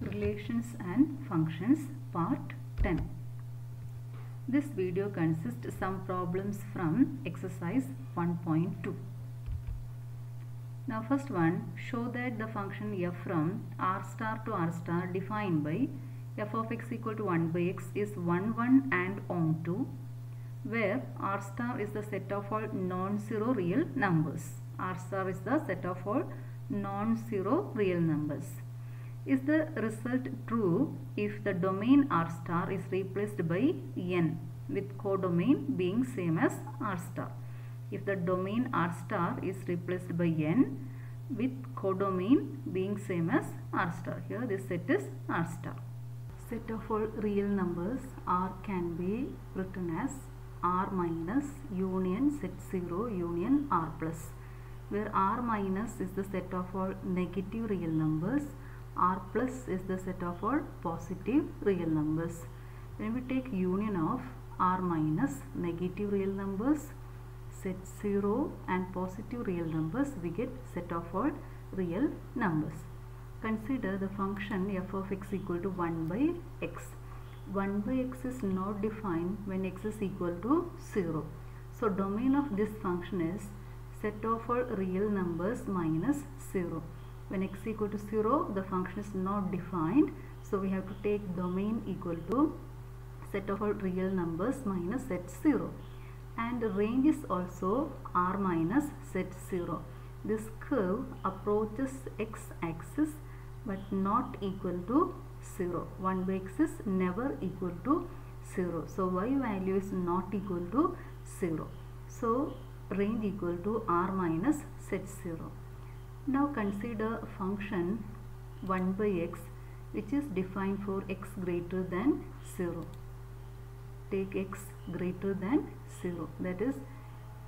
Relations and Functions Part 10. This video consists some problems from exercise 1.2. Now first one, show that the function f from r star to r star defined by f of x equal to 1 by x is 1, 1 and onto, where r star is the set of all non-zero real numbers. R star is the set of all non-zero real numbers. Is the result true if the domain r star is replaced by n with codomain being same as r star? If the domain r star is replaced by n with codomain being same as r star, here this set is r star. Set of all real numbers r can be written as r minus union set 0 union r plus, where r minus is the set of all negative real numbers, r plus is the set of all positive real numbers. When we take union of r minus negative real numbers, set 0 and positive real numbers, we get set of all real numbers. Consider the function f of x equal to 1 by x. 1 by x is not defined when x is equal to 0. So domain of this function is set of all real numbers minus 0. When x equal to 0, the function is not defined, so we have to take domain equal to set of all real numbers minus set 0. And range is also r minus set 0. This curve approaches x-axis but not equal to 0. 1 by x is never equal to 0. So y value is not equal to 0. So range equal to r minus set 0. Now consider function 1 by x which is defined for x greater than 0. Take x greater than 0, that is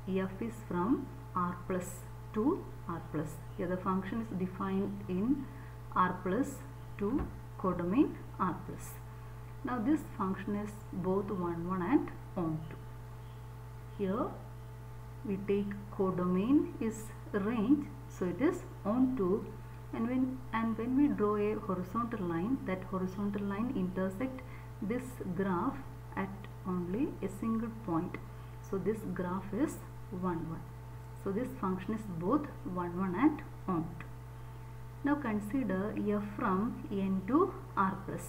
f is from r plus to r plus. Here the function is defined in r plus to codomain r plus. Now this function is both 1, 1 and onto. Here we take codomain is range, so it is onto, and when we draw a horizontal line, that horizontal line intersect this graph at only a single point. So this graph is 1, 1. So this function is both 1, 1 and onto. Now consider f from n to r plus.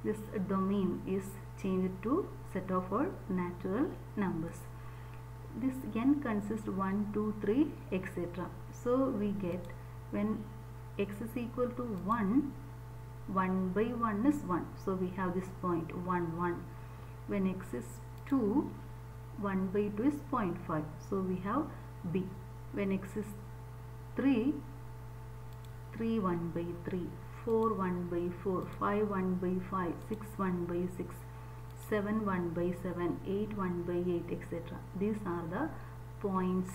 This domain is changed to set of all natural numbers. This n consists 1, 2, 3, etc. So we get when x is equal to 1, 1 by 1 is 1. So we have this point 1, 1. When x is 2, 1 by 2 is 0.5. So we have b. When x is 3, 3 1 by 3, 4 1 by 4, 5 1 by 5, 6 1 by 6, 7 1 by 7, 8 1 by 8, etc. These are the points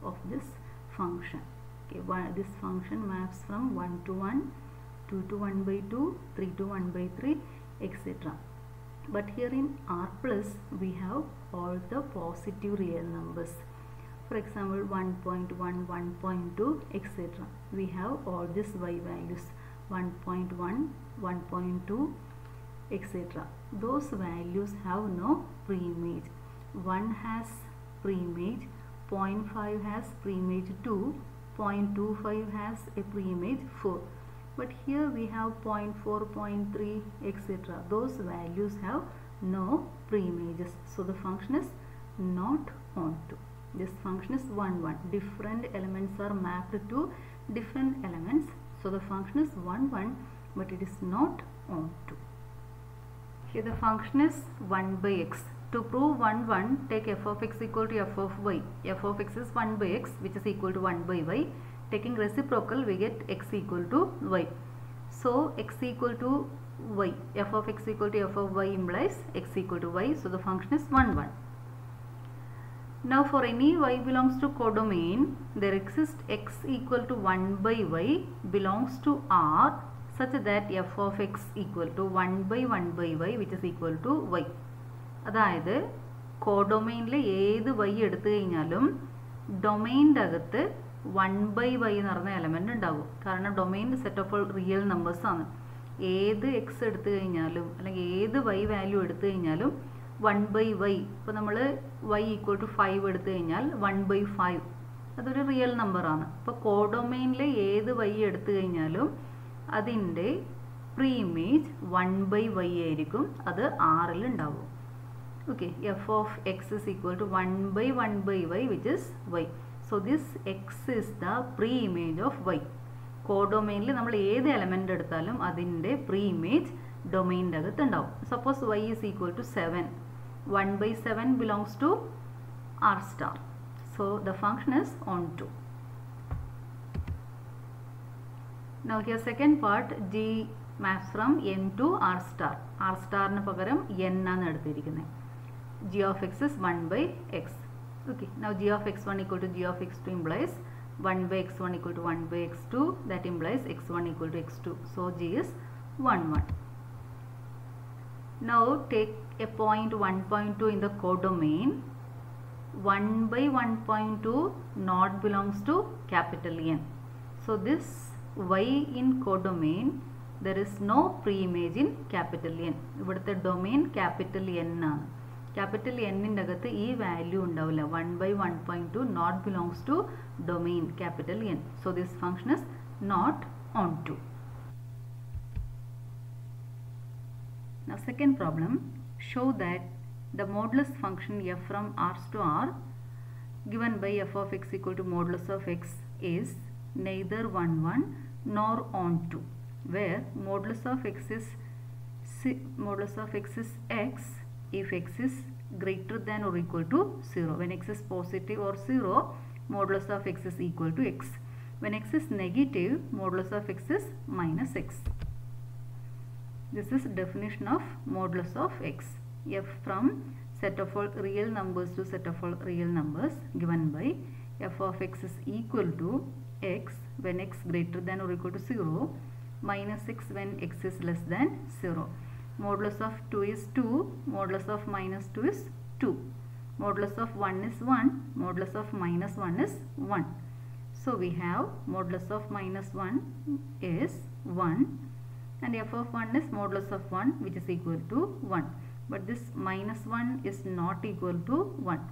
of this function. Okay, this function maps from 1 to 1, 2 to 1 by 2, 3 to 1 by 3, etc. But here in r plus we have all the positive real numbers. For example, 1.1, 1.2, etc. We have all these y values, 1.1, 1.2, etc. Those values have no preimage. 1 has preimage, 0.5 has preimage 2, 0.25 has a preimage 4. But here we have 0.4, 0.3, etc. Those values have no preimages. So the function is not onto. This function is 1, 1. Different elements are mapped to different elements. So the function is 1, 1, but it is not onto. Here the function is 1 by x. To prove 1, 1, take f of x equal to f of y. F of x is 1 by x, which is equal to 1 by y. Taking reciprocal, we get x equal to y. So x equal to y. F of x equal to f of y implies x equal to y. So the function is 1, 1. Now for any y belongs to codomain, there exists x equal to 1 by y belongs to R such that f of x equal to 1 by y which is equal to y. അതായത് കോഡൊമെയിനിലെ ഏത് y എടുത്തു കഴിഞ്ഞാലും ഡൊമെയിൻ്റെ അകത്ത് 1 by y എന്ന് പറഞ്ഞ element ഉണ്ടാവും. കാരണം domain set of all real numbers ആണ്. ഏത് എക്സ് എടുത്തു കഴിഞ്ഞാലും അല്ലെങ്കിൽ ഏത് വൈ വാല്യൂ എടുത്തു കഴിഞ്ഞാലും 1/y. ഇപ്പോൾ നമ്മൾ y ഈക്വൽ ടു 5 എടുത്തു കഴിഞ്ഞാൽ 1/5 അതൊരു റിയൽ നമ്പറാണ്. ഇപ്പോൾ കോഡൊമൈനിൽ ഏത് y എടുത്തു കഴിഞ്ഞാലും അതിൻ്റെ പ്രീ ഇമേജ് 1/y ആയിരിക്കും, അത് ആറിൽ ഉണ്ടാവും. Okay, f of x is equal to 1/1/y which is y. So this x is the pre-image of y. കോഡൊമൈനിൽ നമ്മൾ ഏത് എലമെൻ്റ് എടുത്താലും അതിൻ്റെ പ്രീ ഇമേജ് ഡൊമൈൻ്റെ അകത്ത് ഉണ്ടാവും. Suppose y is equal to 7. 1/7 belongs to R star. So the function is onto. Now here second part, g maps from n to R star. R star ന് പകരം n ആണ് എടുത്തിരിക്കുന്നത്. g of x is 1/x. Okay, now g of x1 equal to g of x2 implies 1/x1 equal to 1/x2. That implies x1 equal to x2. So g is 1, 1. Now take a point 1.2 in the codomain. 1/1.2 not belongs to capital N. So this y in codomain, there is no pre-image in capital N. ഇവിടുത്തെ domain capital N ആണ്. Capital Nൻ്റെ അകത്ത് ഈ value ഉണ്ടാവില്ല. 1/1.2 not belongs to domain capital N. So this function is not onto. Now second problem, show that the modulus function f from R to R given by f of x equal to modulus of x is neither 1, 1 nor onto, where modulus of x is x if x is greater than or equal to 0. When x is positive or 0, modulus of x is equal to x. When x is negative, modulus of x is minus x. This is definition of modulus of x. F from set of all real numbers to set of all real numbers given by f of x is equal to x when x greater than or equal to 0, minus x when x is less than 0. Modulus of 2 is 2, modulus of minus 2 is 2. Modulus of 1 is 1, modulus of minus 1 is 1. So we have modulus of minus 1 is 1 and f of 1 is modulus of 1 which is equal to 1. But this minus 1 is not equal to 1.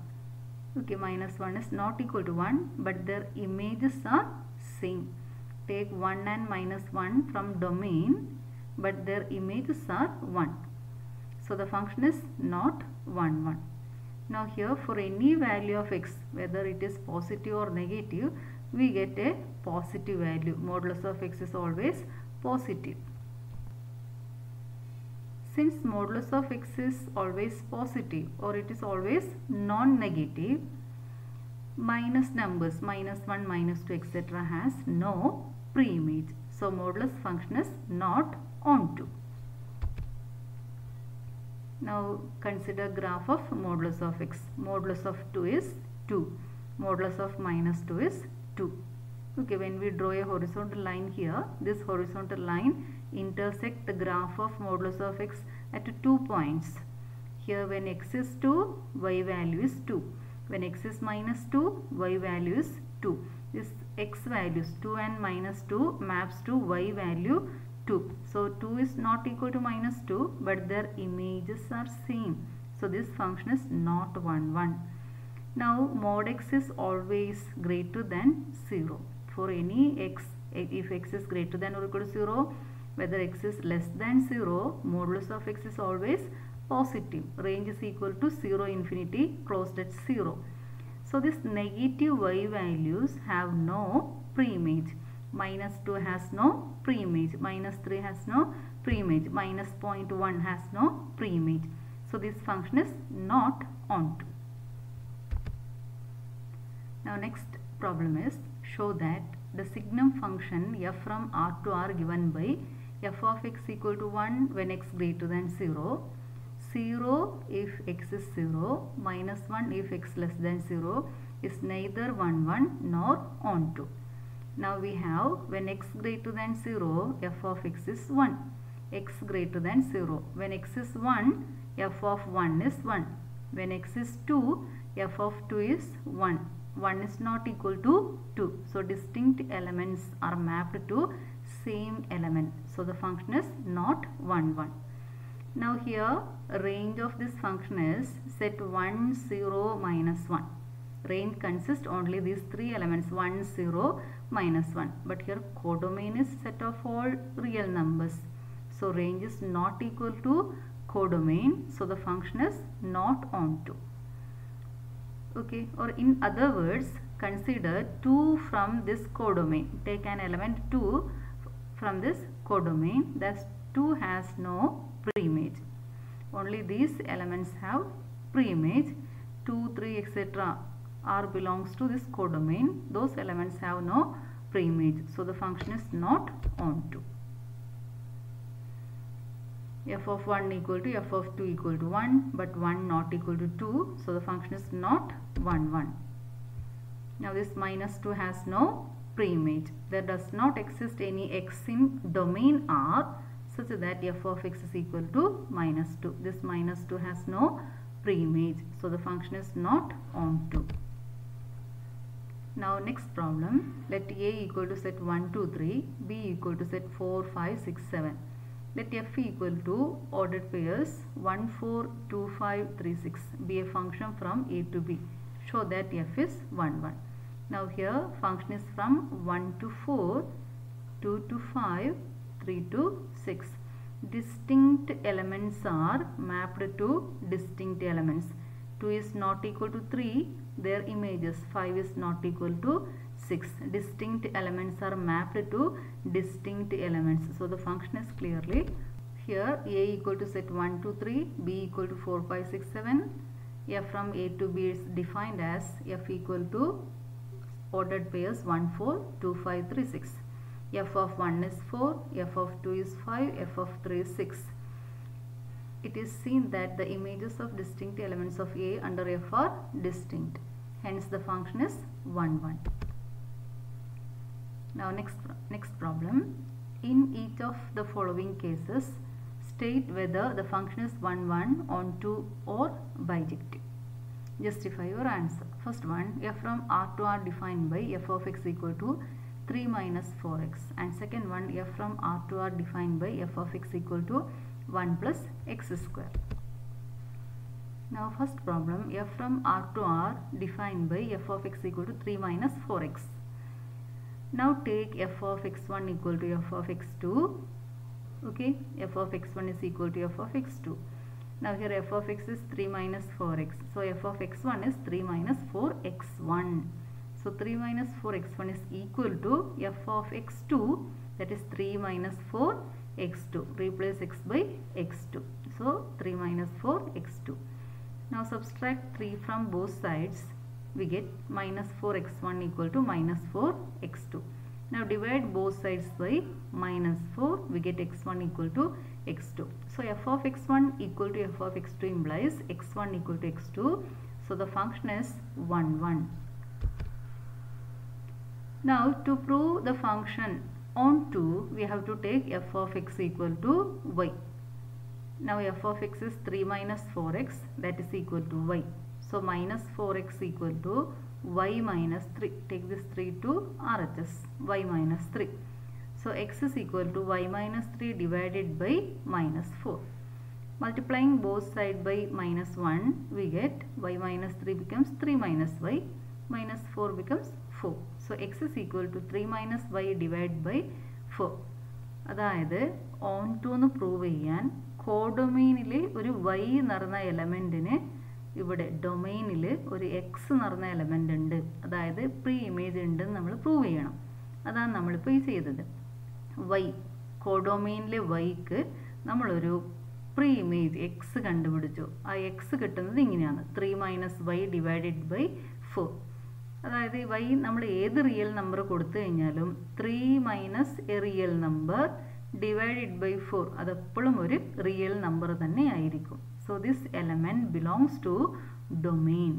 Okay, minus 1 is not equal to 1, but their images are same. Take 1 and minus 1 from domain, but their images are 1. So the function is not 1, 1. Now here for any value of x, whether it is positive or negative, we get a positive value. Modulus of x is always positive. Since modulus of x is always positive or it is always non-negative, minus numbers minus 1, minus 2 etc. has no pre-image. So modulus function is not onto. Now consider graph of modulus of x. Modulus of 2 is 2. Modulus of minus 2 is 2. Okay, when we draw a horizontal line here, this horizontal line intersect the graph of modulus of x at 2 points. Here when x is 2, y value is 2. When x is minus 2, y value is 2. This x values 2 and minus 2 maps to y value 2. So 2 is not equal to minus 2, but their images are same. So this function is not 1, 1. Now mod x is always greater than 0. For any x, if x is greater than or equal to 0, whether x is less than 0, modulus of x is always positive. Range is equal to 0, infinity, closed at 0. So this negative y values have no pre-image. Minus 2 has no pre-image. Minus 3 has no pre-image. Minus 0.1 has no pre-image. So this function is not onto. Now next problem is, show that the signum function f from R to R given by f of x equal to 1 when x greater than 0, 0 if x is 0, minus 1 if x less than 0 is neither 1, 1 nor onto. Now we have when x greater than 0, f of x is 1. X greater than 0. When x is 1, f of 1 is 1. When x is 2, f of 2 is 1. 1 is not equal to 2. So distinct elements are mapped to same element. So the function is not 1, 1. Now here range of this function is set 1, 0, minus 1. Range consists only these three elements 1, 0, minus 1. But here codomain is set of all real numbers. So range is not equal to codomain. So the function is not onto. Okay, or in other words, consider 2 from this codomain. Take an element 2 from this codomain. Thus 2 has no preimage. Only these elements have preimage. 2, 3, etc. R belongs to this codomain. Those elements have no preimage. So the function is not onto. F of 1 equal to f of 2 equal to 1, but 1 not equal to 2. So the function is not 1, 1. Now this minus 2 has no preimage. There does not exist any x in domain R such that f of x is equal to minus 2. This minus 2 has no preimage. So the function is not onto. Now next problem. Let A equal to set 1, 2, 3. B equal to set 4, 5, 6, 7. Let f equal to ordered pairs 1, 4, 2, 5, 3, 6 be a function from A to B. Show that f is 1, 1. Now here function is from 1 to 4, 2 to 5, 3 to 6. Distinct elements are mapped to distinct elements. 2 is not equal to 3, their images. 5 is not equal to 6. Distinct elements are mapped to distinct elements. So the function is clearly here A equal to set 1, 2, 3, B equal to 4, 5, 6, 7. F from A to B is defined as f equal to ordered pairs 1, 4, 2, 5, 3, 6. F of 1 is 4, f of 2 is 5, f of 3 is 6. It is seen that the images of distinct elements of A under F are distinct. Hence the function is 1, 1. Now next problem. In each of the following cases, state whether the function is 1, 1, onto or bijective. Justify your answer. First one, f from R to R defined by f of x equal to 3 minus 4x. And second one, f from R to R defined by f of x equal to 1 plus x square. Now first problem, f from R to R defined by f of x equal to 3 minus 4x. Now take f of x1 equal to f of x2. Okay, f of x1 is equal to f of x2. Now here f of x is 3 minus 4x. So f of x1 is 3 minus 4x1. So 3 minus 4x1 is equal to f of x2, that is 3 minus 4x2. Replace x by x2. So 3 minus 4x2. Now subtract 3 from both sides. We get minus 4x1 equal to minus 4x2. Now divide both sides by minus 4. We get x1 equal to x2. So f of x1 equal to f of x2 implies x1 equal to x2. So the function is 1, 1. Now to prove the function onto, we have to take f of x equal to y. Now f of x is 3 minus 4x, that is equal to y. So minus 4x equal to y minus 3. Take this 3 to RHS, y minus 3. So x is equal to y minus 3 divided by minus 4. Multiplying both sides by minus 1, we get y minus 3 becomes 3 minus y, minus 4 becomes 4. So x is equal to 3 minus y divided by 4. അതായത് onto എന്ന് prove ചെയ്യാൻ കോഡൊമെയിനിലെ ഒരു y നിറഞ്ഞ എലമെന്റിനെ ഇവിടെ ഡൊമെയിനിൽ ഒരു x നിറഞ്ഞ element ഉണ്ട്, അതായത് പ്രീ ഇമേജ് ഉണ്ടെന്ന് നമ്മൾ പ്രൂവ് ചെയ്യണം. അതാണ് നമ്മളിപ്പോൾ ഈ ചെയ്തത്. y കോഡൊമെയിനിലെ yക്ക് നമ്മളൊരു പ്രീ ഇമേജ് x കണ്ടുപിടിച്ചു. ആ x കിട്ടുന്നത് ഇങ്ങനെയാണ്, 3 മൈനസ് y ഡിവൈഡഡ് ബൈ 4. അതായത് y നമ്മൾ ഏത് റിയൽ നമ്പർ കൊടുത്തു കഴിഞ്ഞാലും 3 minus a real number divided by 4 അതെപ്പോഴും ഒരു റിയൽ നമ്പർ തന്നെ ആയിരിക്കും. So this element belongs to domain.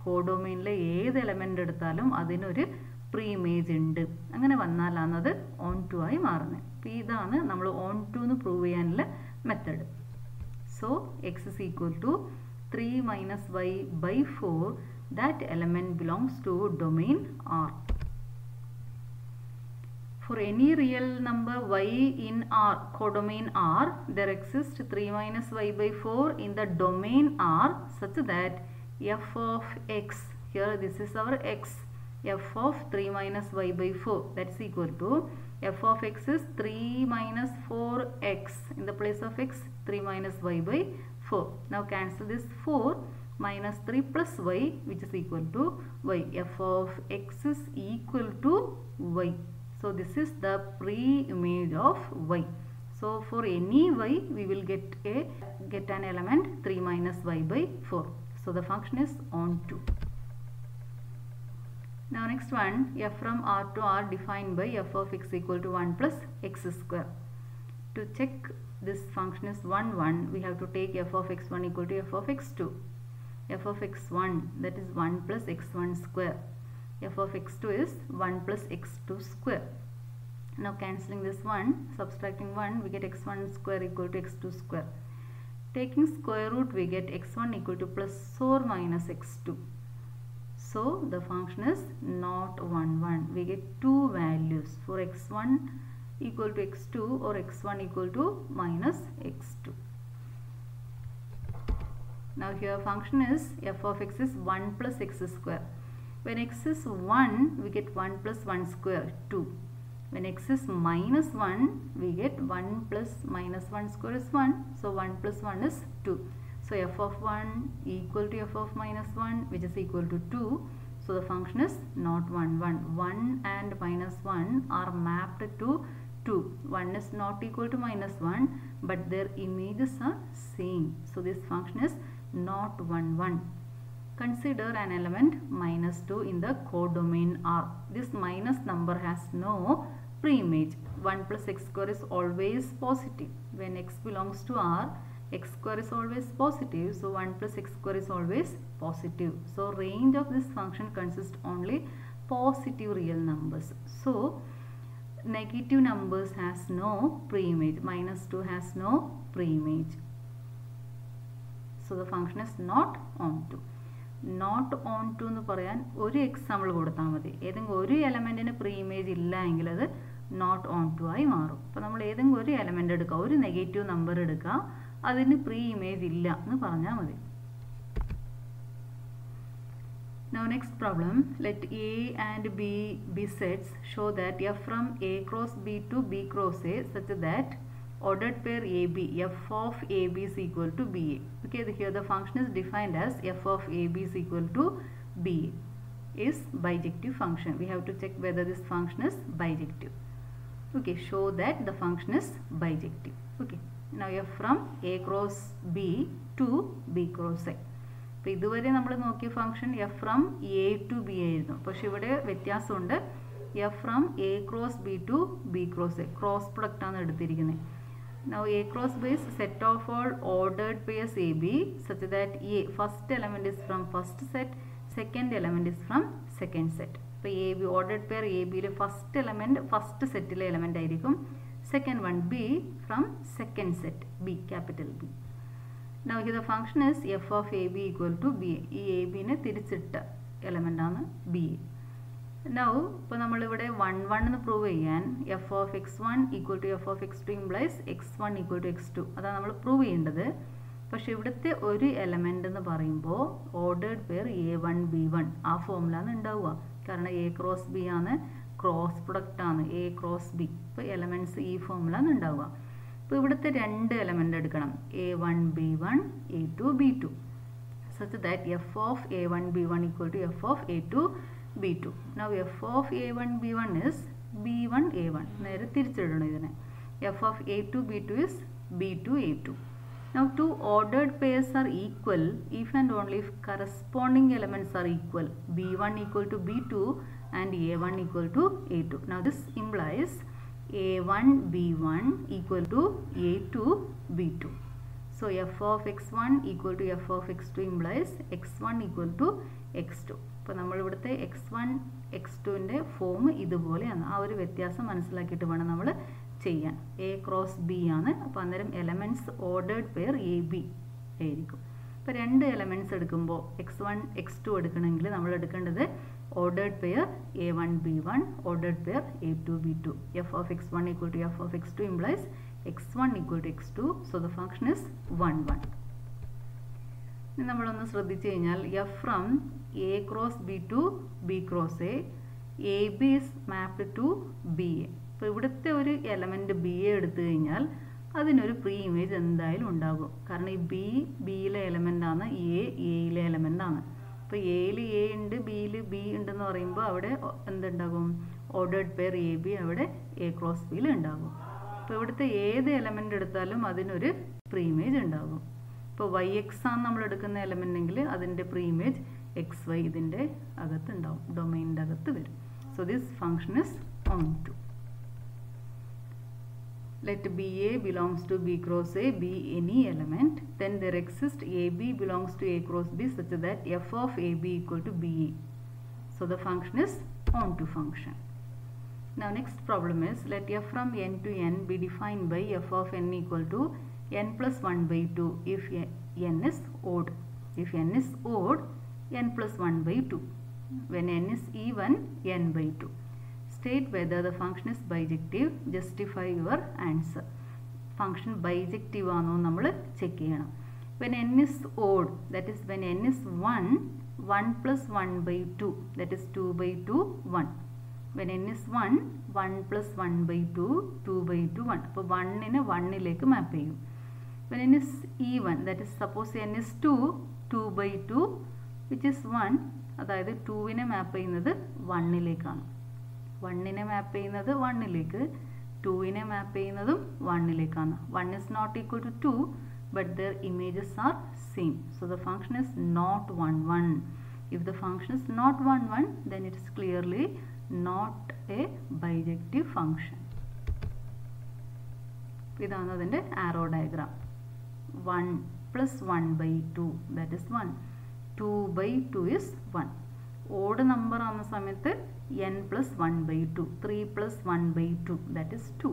കോഡൊമെയിനിലെ ഏത് എലമെന്റ് എടുത്താലും അതിനൊരു പ്രീ ഇമേജ് ഉണ്ട്. അങ്ങനെ വന്നാലാണ് അത് ഓൺ ടു ആയി മാറുന്നത്. അപ്പോൾ ഇതാണ് നമ്മൾ ഓൺ ടു എന്ന് പ്രൂവ് ചെയ്യാനുള്ള method. So x is equal to 3 minus y by 4. That element belongs to domain R. For any real number y in R, codomain R, there exists 3 minus y by 4 in the domain R such that f of x, here this is our x, f of 3 minus y by 4, that is equal to f of x is 3 minus 4x, in the place of x 3 minus y by 4. Now cancel this 4 minus 3 plus y, which is equal to y. F of x is equal to y. So this is the pre-image of y. So for any y, we will get an element 3 minus y by 4. So the function is onto. Now next one, f from R to R defined by f of x equal to 1 plus x square. To check this function is 1, 1, we have to take f of x1 equal to f of x2. F of x1, that is 1 plus x1 square. F of x2 is 1 plus x2 square. Now cancelling this 1, subtracting 1, we get x1 square equal to x2 square. Taking square root, we get x1 equal to plus or minus x2. So the function is not 1, 1. We get two values for x1 equal to x2 or x1 equal to minus x2. Now here function is f of x is 1 plus x square. When x is 1, we get 1 plus 1 square, 2. When x is minus 1, we get 1 plus minus 1 square is 1. So 1 plus 1 is 2. So f of 1 equal to f of minus 1, which is equal to 2. So the function is not 1, 1. 1 and minus 1 are mapped to 2. 1 is not equal to minus 1, but their images are same. So this function is not 1, 1. Consider an element minus 2 in the codomain R. This minus number has no pre-image. 1 plus x square is always positive. When x belongs to R, x square is always positive. So 1 plus x square is always positive. So range of this function consists only positive real numbers. So negative numbers has no pre-image. Minus 2 has no pre-image. So the function is not onto. Not onto എന്ന് പറയാൻ ഒരു example കൊടുത്താൽ മതി. ഏതെങ്കിലും ഒരു എലമെന്റിന് pre image ഇല്ല എങ്കിൽ അത് നോട്ട് ഓൺടു ആയി മാറും. അപ്പോൾ നമ്മൾ ഏതെങ്കിലും ഒരു എലമെന്റ് എടുക്കുക, ഒരു നെഗറ്റീവ് നമ്പർ എടുക്കുക, അതിന് പ്രീ ഇമേജ് ഇല്ല എന്ന് പറഞ്ഞാൽ മതി. Now next problem, let A and B be sets show that f from A cross B to B cross A such that ordered pair AB, f of AB is equal to BA. Okay, here the function is defined as f of AB is equal to BA. Is bijective function. We have to check whether this function is bijective. Okay, show that the function is bijective. Okay, now f from A cross B to B cross A. അപ്പോൾ ഇതുവരെ നമ്മൾ നോക്കിയ function F from A to B ആയിരുന്നു. പക്ഷെ ഇവിടെ വ്യത്യാസമുണ്ട്. F from A cross B to B cross A, cross product ആണ് എടുത്തിരിക്കുന്നത്. Now A cross B is set of all ordered pairs AB such that A first element is from first set, second element is from second set. അപ്പോൾ AB ordered pair AB ലെ first element first സെറ്റിലെ element ആയിരിക്കും. Second one B from second set, B capital B. Now here the function is f of AB equal to BA. ഈ AB നെ തിരിച്ചിട്ട element ആണ് BA. Now ഇപ്പോൾ നമ്മളിവിടെ 1 1 എന്ന് prove ചെയ്യാൻ f of x1 equal to f of x2 implies x1 equal to x2. അതാണ് നമ്മൾ prove ചെയ്യേണ്ടത്. പക്ഷെ ഇവിടുത്തെ ഒരു എലമെന്റ് എന്ന് പറയുമ്പോൾ ഓർഡേർഡ് പെയർ A1 B1 ആ ഫോമിലാണ് ഉണ്ടാവുക. കാരണം A ക്രോസ് B ആണ്, ക്രോസ് പ്രൊഡക്റ്റ് ആണ് A ക്രോസ് B. ഇപ്പോൾ എലമെന്റ്സ് ഈ ഫോമിലാണ് ഉണ്ടാവുക. അപ്പോൾ ഇവിടുത്തെ രണ്ട് എലമെന്റ് എടുക്കണം, A1 B1 A2 B2 such that f of A1 B1 equal to f of A2 B2. Now f of A1 B1 is B1 A1. നേരെ തിരിച്ചിടണം ഇതിനെ. f of A2 B2 is B2 A2. Now two ordered pairs are equal if and only if corresponding elements are equal. B1 equal to B2 and A1 equal to A2. Now this implies A1 B1 equal to A2 B2. So f of x1 equal to f of x2 implies x1 equal to x2. അപ്പോൾ നമ്മളിവിടുത്തെ x1 x2ൻ്റെ form ഇതുപോലെയാണ്. ആ ഒരു വ്യത്യാസം മനസ്സിലാക്കിയിട്ട് വേണം നമ്മൾ ചെയ്യാൻ. A cross B ആണ്. അപ്പോൾ അന്നേരം elements ordered pair A B ആയിരിക്കും. ഇപ്പോൾ രണ്ട് എലമെൻറ്റ്സ് എടുക്കുമ്പോൾ x1 x2 എടുക്കണമെങ്കിൽ നമ്മൾ എടുക്കേണ്ടത് ordered pair a1 b1, ordered pair a2 b2. F of x1 equal to f of x2 implies x1 equal to x2. So the function is 1 1. ഇനി നമ്മളൊന്ന് ശ്രദ്ധിച്ചു കഴിഞ്ഞാൽ f from a cross b to b cross a, ab is mapped to ba. അപ്പോൾ ഇവിടുത്തെ ഒരു element B A എടുത്തു കഴിഞ്ഞാൽ അതിനൊരു പ്രീ ഇമേജ് എന്തായാലും ഉണ്ടാകും. കാരണം ഈ ബി ബിയിലെ എലമെൻ്റാണ്, എ എയിലെ എലമെൻ്റാണ്. അപ്പോൾ എയിൽ എ ഉണ്ട്, ബിയിൽ ബി ഉണ്ടെന്ന് പറയുമ്പോൾ അവിടെ എന്തുണ്ടാകും? ഓർഡേർഡ് പെയർ എ ബി അവിടെ എ ക്രോസ് ബിയിൽ ഉണ്ടാകും. അപ്പോൾ ഇവിടുത്തെ ഏത് എലമെൻ്റ് എടുത്താലും അതിനൊരു പ്രീ ഇമേജ് ഉണ്ടാകും. ഇപ്പോൾ വൈ എക്സ് ആണ് നമ്മൾ എടുക്കുന്ന എലമെൻ്റെങ്കിൽ അതിൻ്റെ പ്രീ ഇമേജ് എക്സ് വൈ ഇതിൻ്റെ അകത്ത് ഉണ്ടാവും, ഡൊമൈനിൻ്റെ അകത്ത് വരും. So this function is onto. Let BA belongs to B cross A be any element, then there exists AB belongs to A cross B such that f of AB equal to BA. So the function is onto function. Now next problem is, let f from n to n be defined by f of n equal to n plus 1 by 2 if n is odd. If n is odd, n plus 1 by 2. When n is even, n by 2. State whether the function is bijective. Justify your answer. Function bijective ആണോ നമ്മൾ check ചെയ്യണം. When n is odd, that is when n is 1, 1 plus 1 by 2, that is 2 by 2, 1. When n is 1, 1 plus 1 by 2, 2 by 2, 1. അപ്പോൾ 1നെ 1ലേക്ക് മാപ്പ് ചെയ്യും. When n is even, that is suppose n is 2, 2 by 2, which is 1. അതായത് 2നെ മാപ്പ് ചെയ്യുന്നത് 1ലേക്കാണ്. 1നെ മാപ്പ് ചെയ്യുന്നത് 1ലേക്ക്, 2നെ മാപ്പ് ചെയ്യുന്നതും 1ലേക്കാണ്. 1 is not equal to 2, but their images are same. So the function is not 1 1. If the function is not 1 1, then it is clearly not a bijective function. ഇതാണ് അതിൻ്റെ ആരോ diagram. 1 plus 1 by 2, that is 1. 2 by 2 is 1. Odd number ആവുന്ന സമയത്ത് n plus 1 by 2, 3 plus 1 by 2, that is 2.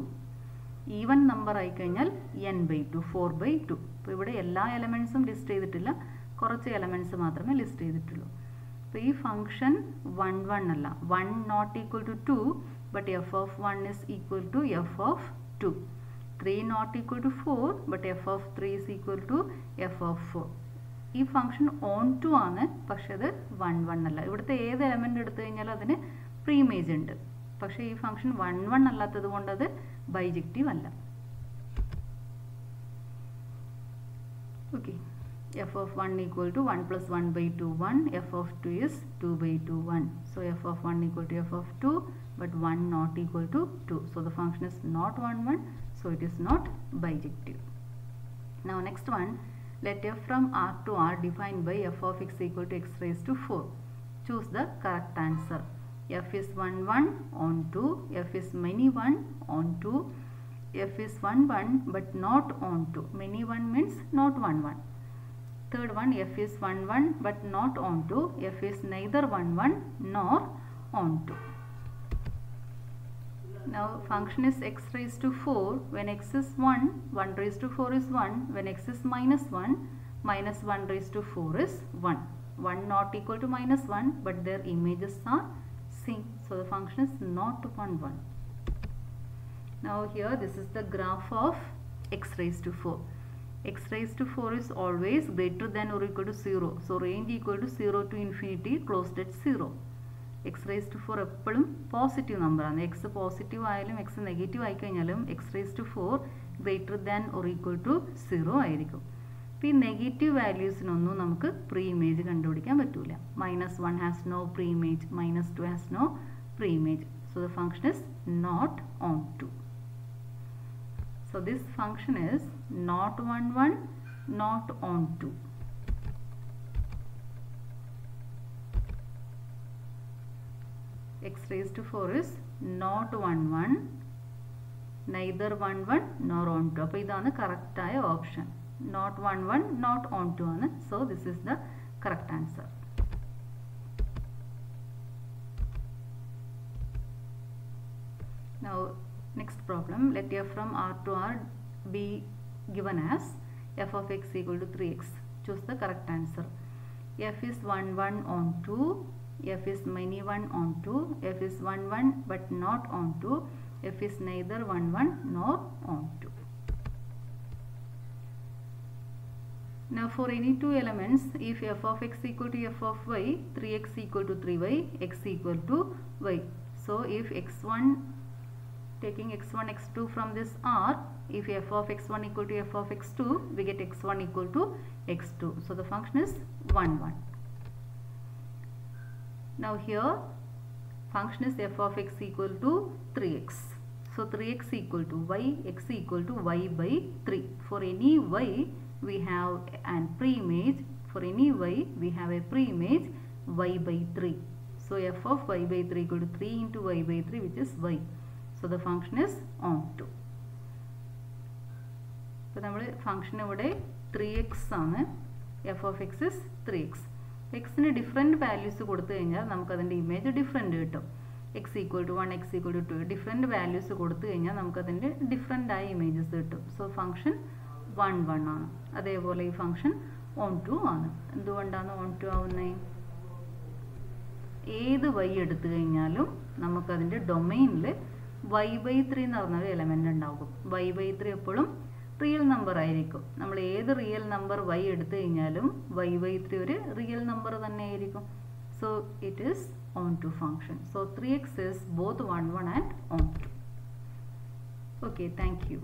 Even number ആയിക്കഴിഞ്ഞാൽ n by 2, 4 by 2. അപ്പോൾ ഇവിടെ എല്ലാ എലമെൻറ്റ്സും list ചെയ്തിട്ടില്ല, കുറച്ച് എലമെൻറ്റ്സ് മാത്രമേ ലിസ്റ്റ് ചെയ്തിട്ടുള്ളൂ. അപ്പോൾ ഈ ഫംഗ്ഷൻ 1 1 അല്ല, 1 not equal to 2, but f of 1 is equal to f of 2. 3 not equal to 4, but f of 3 is equal to f of 4. ഈ ഫംഗ്ഷൻ ഓൺ ടു ആണ്, പക്ഷെ അത് 1 1 അല്ല. ഇവിടുത്തെ ഏത് എലമെൻ്റ് എടുത്തു കഴിഞ്ഞാലും അതിന് പ്രീ ഇമേജ് ഉണ്ട്, പക്ഷേ ഈ ഫംഗ്ഷൻ 1 1 അല്ലാത്തത് കൊണ്ട് അത് ബൈജക്റ്റീവ് അല്ല. Okay, f of 1 equal to 1 plus 1 by 2 1, f of 2 is 2 by 2 1. So f of 1 equal to f of 2, but 1 not equal to 2. So the function is not 1 1, so it is not bijective. Now next one, let f from R to R defined by f of x equal to x raised to 4. Choose the correct answer. F is 1 1 on 2, f is many 1 on 2, f is 1 1 but not on 2. Many 1 means not 1 1. Third one, f is 1 1 but not on 2, f is neither 1 1 nor on 2. Now function is x raised to 4. When x is 1, 1 raised to 4 is 1. When x is minus 1, minus 1 raised to 4 is 1. 1 not equal to minus 1, but their images are same. So the function is not 1 1. Now here this is the graph of x raised to 4. X raised to 4 is always greater than or equal to 0. So range equal to 0 to infinity, closed at 0. x raised to 4 എപ്പോഴും positive നമ്പറാണ്. X positive ആയാലും x negative ആയി കഴിഞ്ഞാലും x raise to 4 greater than or equal to 0 ആയിരിക്കും. അപ്പോൾ ഈ negative വാല്യൂസിനൊന്നും നമുക്ക് pre image കണ്ടുപിടിക്കാൻ പറ്റില്ല. -1 has no preimage, -2 has no preimage. So the function is not on 2. So this function is not 1 1, not on 2. x raised to 4 is not 1 1, neither 1 1 nor on 2. അപ്പോൾ ഇതാണ് correct ആയ option. not 1 1, not on 2 ആണ്. So this is the correct answer. Now next problem, let f from R to R be given as f of x equal to 3x. Choose the correct answer. f is 1 1 on 2, f is many 1 onto, f is 1 1 but not onto, f is neither 1 1 nor onto. Now for any two elements, if f of x equal to f of y, 3x equal to 3y, x equal to y. So if x1, taking x1, x2 from this R, if f of x1 equal to f of x2, we get x1 equal to x2. So the function is 1 1. Now here function is f of x equal to 3x. So 3x equal to y, x equal to y by 3. For any y, we have an preimage. For any y, we have a preimage y by 3. So f of y by 3 equal to 3 into y by 3, which is y. So the function is onto. So our function is 3x. F of x is 3x. X in different values, image different. X equal to 1, x equal to 2. Different values, different images. So function 1 1. That function onto. Onto ഏത് y എടുത്തു കഴിഞ്ഞാലും നമുക്ക് അതിന്റെ ഡൊമെയ്നിൽ y by 3 എന്ന് പറഞ്ഞ ഒരു element ഉണ്ടാകും. y by 3 എപ്പോഴും റിയൽ നമ്പർ ആയിരിക്കും. നമ്മൾ ഏത് റിയൽ നമ്പർ y എടുത്തു കഴിഞ്ഞാലും y by 3 ഒരു റിയൽ നമ്പർ തന്നെ ആയിരിക്കും. So it is onto function. So 3x is both 1 1 and onto. Okay, thank you.